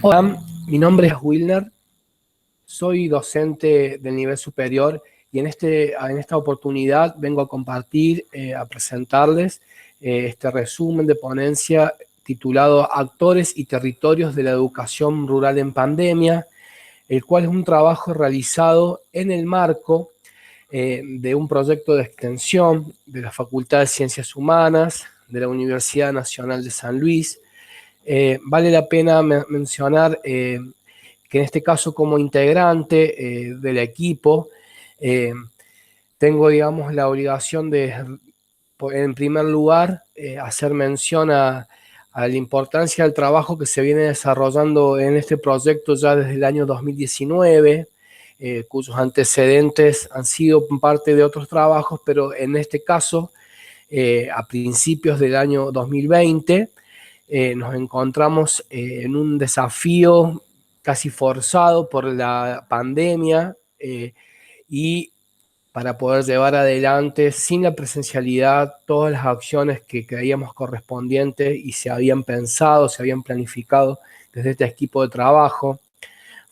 Hola, mi nombre es Wilner, soy docente del nivel superior y en esta oportunidad vengo a compartir, a presentarles este resumen de ponencia titulado Actores y Territorios de la Educación Rural en Pandemia, el cual es un trabajo realizado en el marco de un proyecto de extensión de la Facultad de Ciencias Humanas de la Universidad Nacional de San Luis. Vale la pena mencionar que en este caso como integrante del equipo tengo, digamos, la obligación de, en primer lugar, hacer mención a la importancia del trabajo que se viene desarrollando en este proyecto ya desde el año 2019, cuyos antecedentes han sido parte de otros trabajos, pero en este caso, a principios del año 2020, nos encontramos en un desafío casi forzado por la pandemia y para poder llevar adelante sin la presencialidad todas las acciones que creíamos correspondientes y se habían pensado, se habían planificado desde este equipo de trabajo.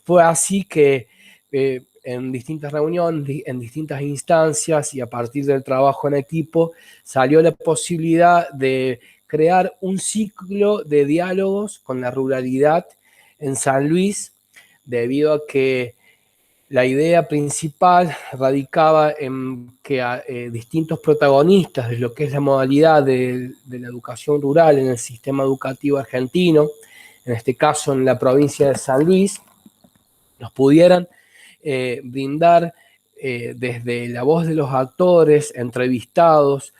Fue así que en distintas reuniones, en distintas instancias y a partir del trabajo en equipo, salió la posibilidad de crear un ciclo de diálogos con la ruralidad en San Luis, debido a que la idea principal radicaba en que distintos protagonistas de lo que es la modalidad de la educación rural en el sistema educativo argentino, en este caso en la provincia de San Luis, nos pudieran brindar desde la voz de los actores, entrevistados,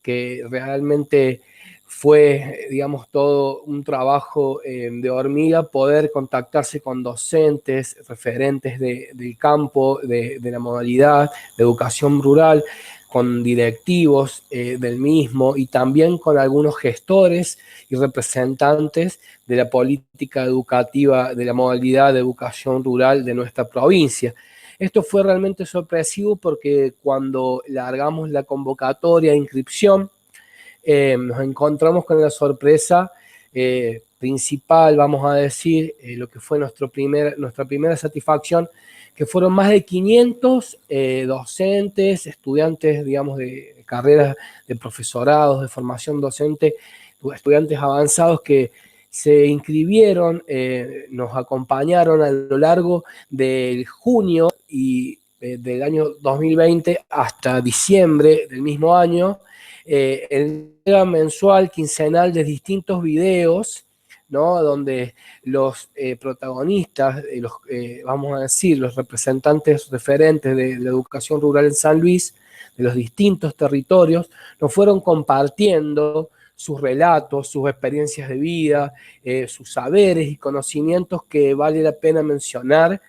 que realmente fue, digamos, todo un trabajo de hormiga, poder contactarse con docentes, referentes del campo, de la modalidad de educación rural, con directivos del mismo y también con algunos gestores y representantes de la política educativa, de la modalidad de educación rural de nuestra provincia. Esto fue realmente sorpresivo porque cuando largamos la convocatoria de inscripción, nos encontramos con la sorpresa principal, vamos a decir, lo que fue nuestra primera satisfacción, que fueron más de 500 docentes, estudiantes, digamos, de carreras de profesorados, de formación docente, estudiantes avanzados que se inscribieron, nos acompañaron a lo largo del junio y del año 2020 hasta diciembre del mismo año, entrega mensual, quincenal de distintos videos, ¿no? Donde los protagonistas, vamos a decir, los representantes referentes de la educación rural en San Luis, de los distintos territorios, nos fueron compartiendo sus relatos, sus experiencias de vida, sus saberes y conocimientos que vale la pena mencionar.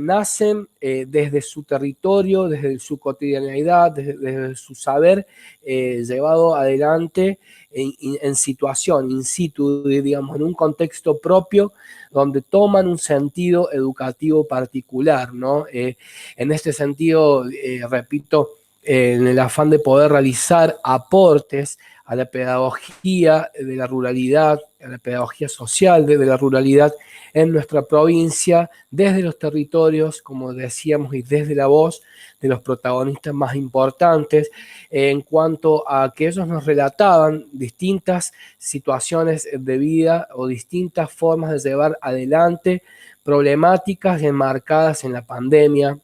Nacen desde su territorio, desde su cotidianidad, desde su saber llevado adelante en situación, in situ, digamos, en un contexto propio, donde toman un sentido educativo particular, ¿no? En este sentido, repito, en el afán de poder realizar aportes a la pedagogía de la ruralidad, a la pedagogía social de la ruralidad en nuestra provincia, desde los territorios, como decíamos, y desde la voz de los protagonistas más importantes, en cuanto a que ellos nos relataban distintas situaciones de vida o distintas formas de llevar adelante problemáticas enmarcadas en la pandemia,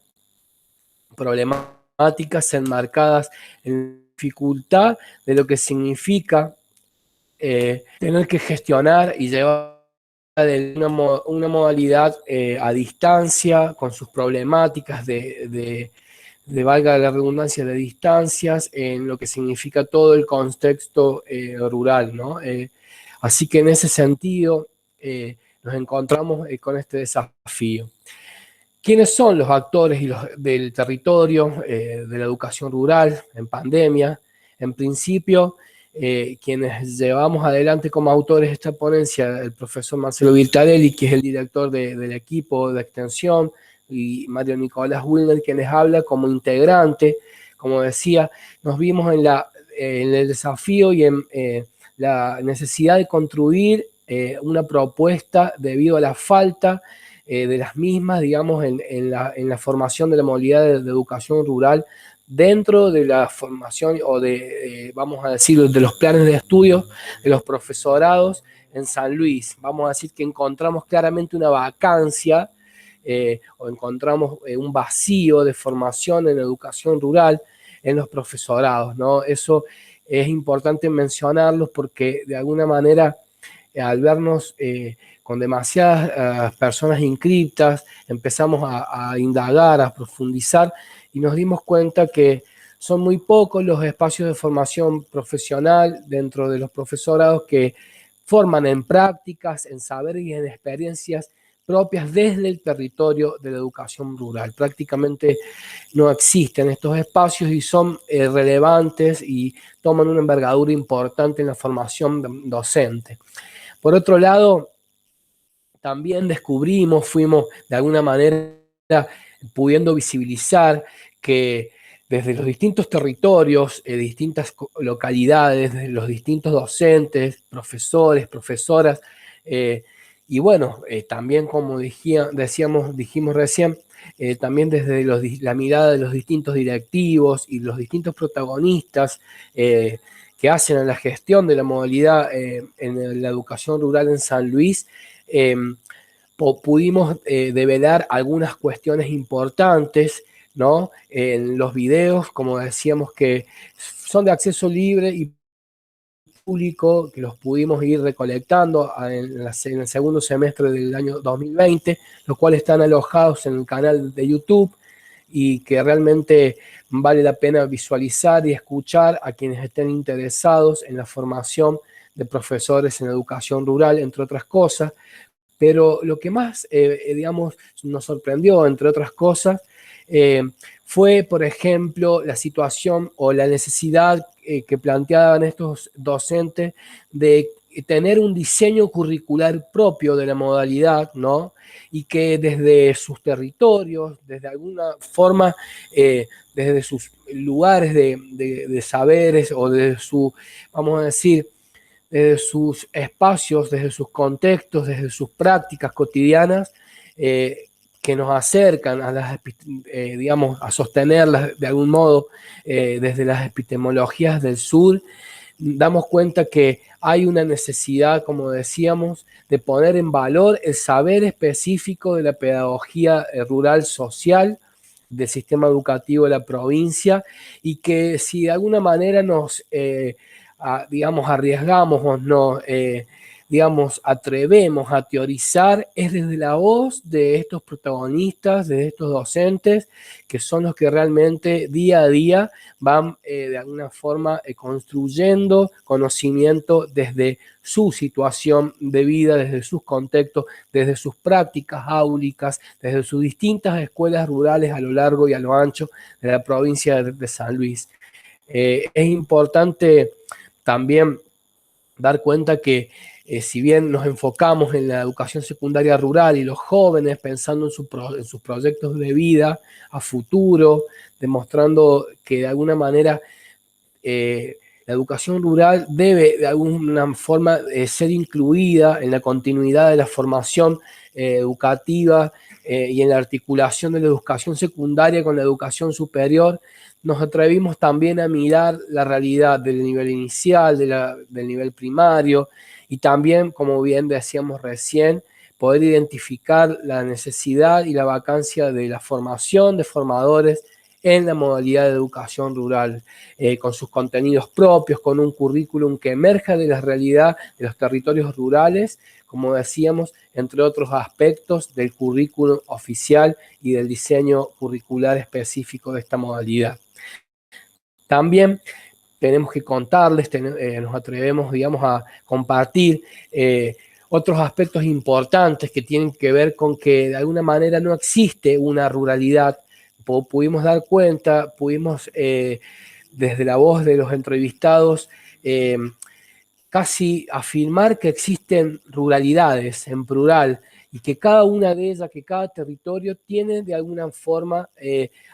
problemáticas enmarcadas en la dificultad de lo que significa tener que gestionar y llevar una modalidad a distancia, con sus problemáticas de valga la redundancia, de distancias, en lo que significa todo el contexto rural, ¿no? Así que en ese sentido nos encontramos con este desafío. ¿Quiénes son los actores del territorio, de la educación rural en pandemia? En principio, quienes llevamos adelante como autores esta ponencia, el profesor Marcelo Virtarelli, que es el director del equipo de extensión, y Mario Nicolás Wilner, quien les habla como integrante. Como decía, nos vimos en el desafío y en la necesidad de construir una propuesta debido a la falta de las mismas, digamos, en la formación de la modalidad de educación rural dentro de la formación o vamos a decir, de los planes de estudio de los profesorados en San Luis. Vamos a decir que encontramos claramente una vacancia o encontramos un vacío de formación en educación rural en los profesorados, ¿no? Eso es importante mencionarlo porque de alguna manera al vernos con demasiadas personas inscriptas, empezamos a indagar, a profundizar y nos dimos cuenta que son muy pocos los espacios de formación profesional dentro de los profesorados que forman en prácticas, en saberes y en experiencias propias desde el territorio de la educación rural. Prácticamente no existen estos espacios y son relevantes y toman una envergadura importante en la formación docente. Por otro lado, también descubrimos, fuimos de alguna manera pudiendo visibilizar que desde los distintos territorios, distintas localidades, desde los distintos docentes, profesores, profesoras, y bueno, también como dijimos recién, también desde la mirada de los distintos directivos y los distintos protagonistas que hacen a la gestión de la modalidad en la educación rural en San Luis, pudimos develar algunas cuestiones importantes, ¿no? En los videos, como decíamos, que son de acceso libre y público, que los pudimos ir recolectando en el segundo semestre del año 2020, los cuales están alojados en el canal de YouTube y que realmente vale la pena visualizar y escuchar a quienes estén interesados en la formación de profesores en educación rural, entre otras cosas. Pero lo que más, digamos, nos sorprendió, entre otras cosas, fue, por ejemplo, la situación o la necesidad que planteaban estos docentes de tener un diseño curricular propio de la modalidad, ¿no? Y que desde sus territorios, desde alguna forma, desde sus lugares de saberes o desde su, vamos a decir, desde sus espacios, desde sus contextos, desde sus prácticas cotidianas, que nos acercan a las, digamos, a sostenerlas de algún modo desde las epistemologías del sur, damos cuenta que hay una necesidad, como decíamos, de poner en valor el saber específico de la pedagogía rural social, del sistema educativo de la provincia, y que si de alguna manera nos, digamos, arriesgamos o nos, digamos, atrevemos a teorizar, es desde la voz de estos protagonistas, de estos docentes, que son los que realmente día a día van de alguna forma construyendo conocimiento desde su situación de vida, desde sus contextos, desde sus prácticas áulicas, desde sus distintas escuelas rurales a lo largo y a lo ancho de la provincia de San Luis. Es importante también dar cuenta que si bien nos enfocamos en la educación secundaria rural y los jóvenes pensando en sus proyectos de vida a futuro, demostrando que de alguna manera la educación rural debe de alguna forma ser incluida en la continuidad de la formación educativa y en la articulación de la educación secundaria con la educación superior. Nos atrevimos también a mirar la realidad del nivel inicial, del nivel primario y también, como bien decíamos recién, poder identificar la necesidad y la vacancia de la formación de formadores en la modalidad de educación rural, con sus contenidos propios, con un currículum que emerja de la realidad de los territorios rurales, como decíamos, entre otros aspectos del currículum oficial y del diseño curricular específico de esta modalidad. También tenemos que contarles, nos atrevemos, digamos, a compartir otros aspectos importantes que tienen que ver con que de alguna manera no existe una ruralidad. Pudimos dar cuenta, pudimos desde la voz de los entrevistados casi afirmar que existen ruralidades en plural y que cada una de ellas, que cada territorio tiene de alguna forma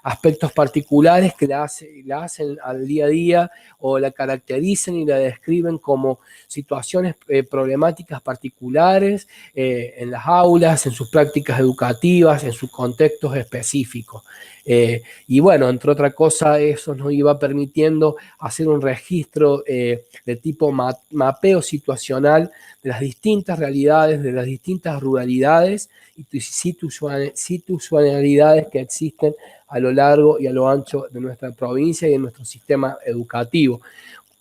aspectos particulares que la hacen al día a día o la caracterizan y la describen como situaciones problemáticas particulares en las aulas, en sus prácticas educativas, en sus contextos específicos. Y bueno, entre otra cosa, eso nos iba permitiendo hacer un registro de tipo mapeo situacional de las distintas realidades, de las distintas ruralidades y situacionalidades que existen a lo largo y a lo ancho de nuestra provincia y de nuestro sistema educativo.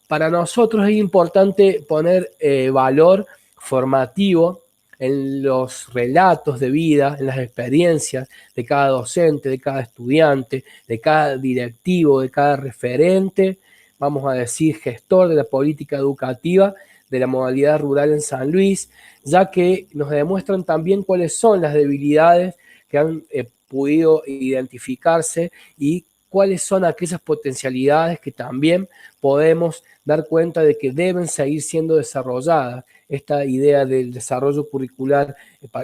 Para nosotros es importante poner valor formativo en los relatos de vida, en las experiencias de cada docente, de cada estudiante, de cada directivo, de cada referente, vamos a decir, gestor de la política educativa de la modalidad rural en San Luis, ya que nos demuestran también cuáles son las debilidades que han podido identificarse y cuáles son aquellas potencialidades que también podemos dar cuenta de que deben seguir siendo desarrolladas. Esta idea del desarrollo curricular,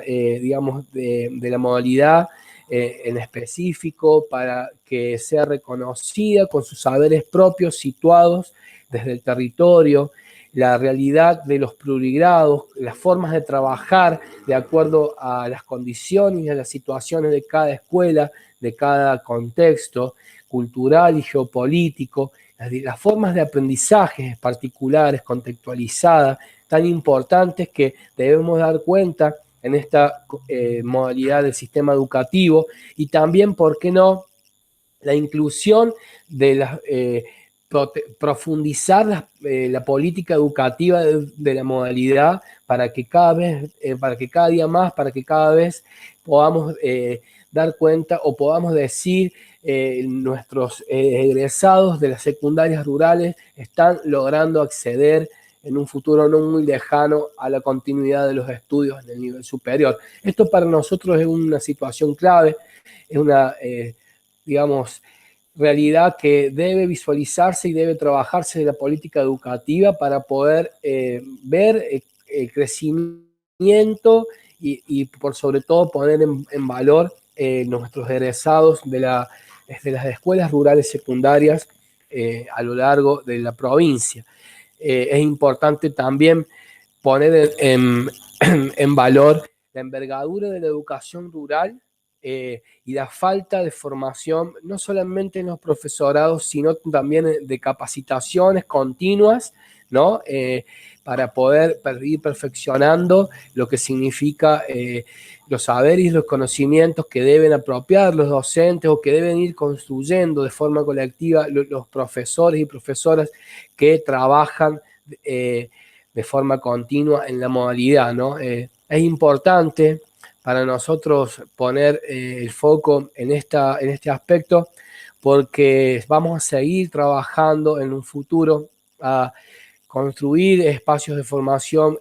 digamos, de la modalidad en específico para que sea reconocida con sus saberes propios situados desde el territorio, la realidad de los plurigrados, las formas de trabajar de acuerdo a las condiciones y a las situaciones de cada escuela, de cada contexto cultural y geopolítico, las formas de aprendizaje particulares, contextualizadas, tan importantes que debemos dar cuenta en esta modalidad del sistema educativo y también, ¿por qué no?, la inclusión de las... profundizar la política educativa de la modalidad para que cada vez, para que cada día más, para que cada vez podamos dar cuenta o podamos decir nuestros egresados de las secundarias rurales están logrando acceder en un futuro no muy lejano a la continuidad de los estudios en el nivel superior. Esto para nosotros es una situación clave, es una, digamos, realidad que debe visualizarse y debe trabajarse en la política educativa para poder ver el crecimiento y por sobre todo poner en valor nuestros egresados de las escuelas rurales secundarias a lo largo de la provincia. Es importante también poner en valor la envergadura de la educación rural y la falta de formación, no solamente en los profesorados, sino también de capacitaciones continuas, ¿no? Para poder ir perfeccionando lo que significa los saberes y los conocimientos que deben apropiar los docentes o que deben ir construyendo de forma colectiva los profesores y profesoras que trabajan de forma continua en la modalidad, ¿no? Es importante para nosotros poner el foco en este aspecto porque vamos a seguir trabajando en un futuro a construir espacios de formación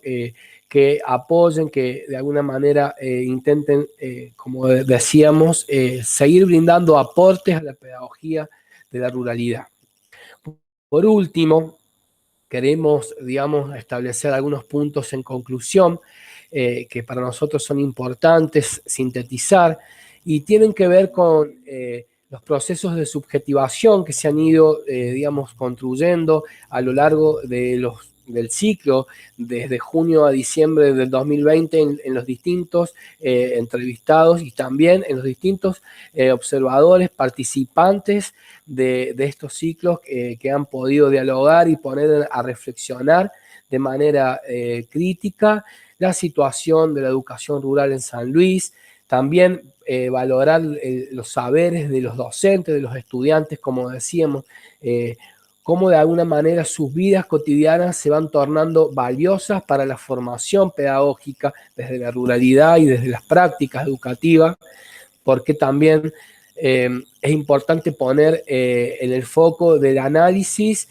que apoyen, que de alguna manera intenten, como decíamos, seguir brindando aportes a la pedagogía de la ruralidad. Por último, queremos, digamos, establecer algunos puntos en conclusión que para nosotros son importantes sintetizar y tienen que ver con los procesos de subjetivación que se han ido, digamos, construyendo a lo largo del ciclo, desde junio a diciembre del 2020 en los distintos entrevistados y también en los distintos observadores, participantes de estos ciclos que han podido dialogar y poner a reflexionar de manera crítica la situación de la educación rural en San Luis, también valorar los saberes de los docentes, de los estudiantes, como decíamos, cómo de alguna manera sus vidas cotidianas se van tornando valiosas para la formación pedagógica desde la ruralidad y desde las prácticas educativas, porque también es importante poner en el foco del análisis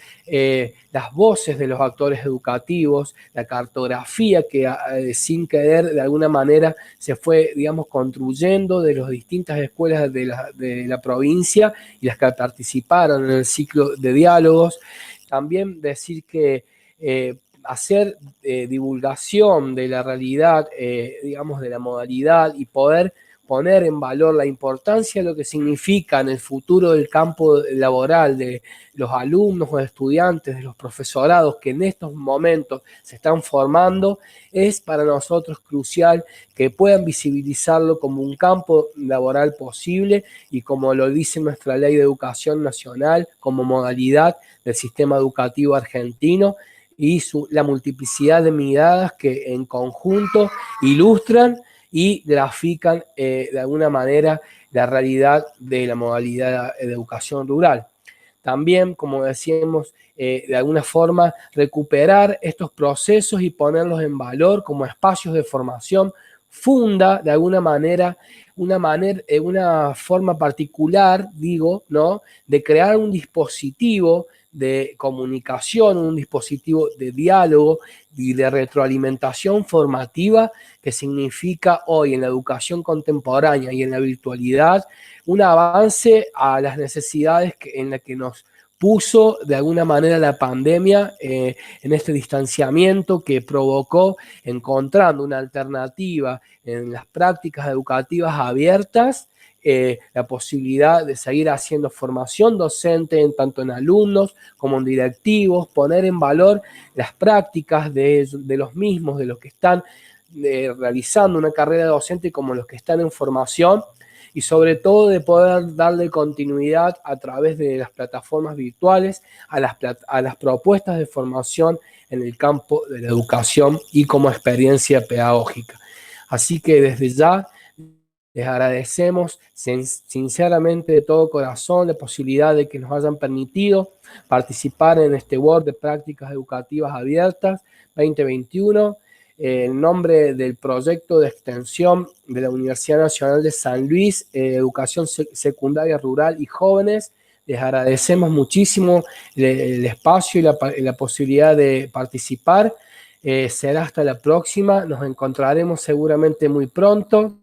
las voces de los actores educativos, la cartografía que sin querer de alguna manera se fue, digamos, construyendo de las distintas escuelas de la provincia y las que participaron en el ciclo de diálogos. También decir que hacer divulgación de la realidad, digamos, de la modalidad y poder poner en valor la importancia de lo que significa en el futuro del campo laboral de los alumnos o estudiantes, de los profesorados que en estos momentos se están formando, es para nosotros crucial que puedan visibilizarlo como un campo laboral posible y como lo dice nuestra Ley de Educación Nacional, como modalidad del sistema educativo argentino y la multiplicidad de miradas que en conjunto ilustran y grafican de alguna manera la realidad de la modalidad de educación rural. También, como decíamos, de alguna forma recuperar estos procesos y ponerlos en valor como espacios de formación funda de alguna manera una forma particular, digo, ¿no? De crear un dispositivo de comunicación, un dispositivo de diálogo y de retroalimentación formativa que significa hoy en la educación contemporánea y en la virtualidad un avance a las necesidades en las que nos puso de alguna manera la pandemia en este distanciamiento que provocó encontrando una alternativa en las prácticas educativas abiertas, la posibilidad de seguir haciendo formación docente tanto en alumnos como en directivos, poner en valor las prácticas de los mismos, de los que están realizando una carrera docente como los que están en formación y sobre todo de poder darle continuidad a través de las plataformas virtuales a las propuestas de formación en el campo de la educación y como experiencia pedagógica. Así que desde ya les agradecemos sinceramente de todo corazón la posibilidad de que nos hayan permitido participar en este World de Prácticas Educativas Abiertas 2021. En nombre del proyecto de extensión de la Universidad Nacional de San Luis, Educación Secundaria Rural y Jóvenes, les agradecemos muchísimo el espacio y la posibilidad de participar. Será hasta la próxima, nos encontraremos seguramente muy pronto.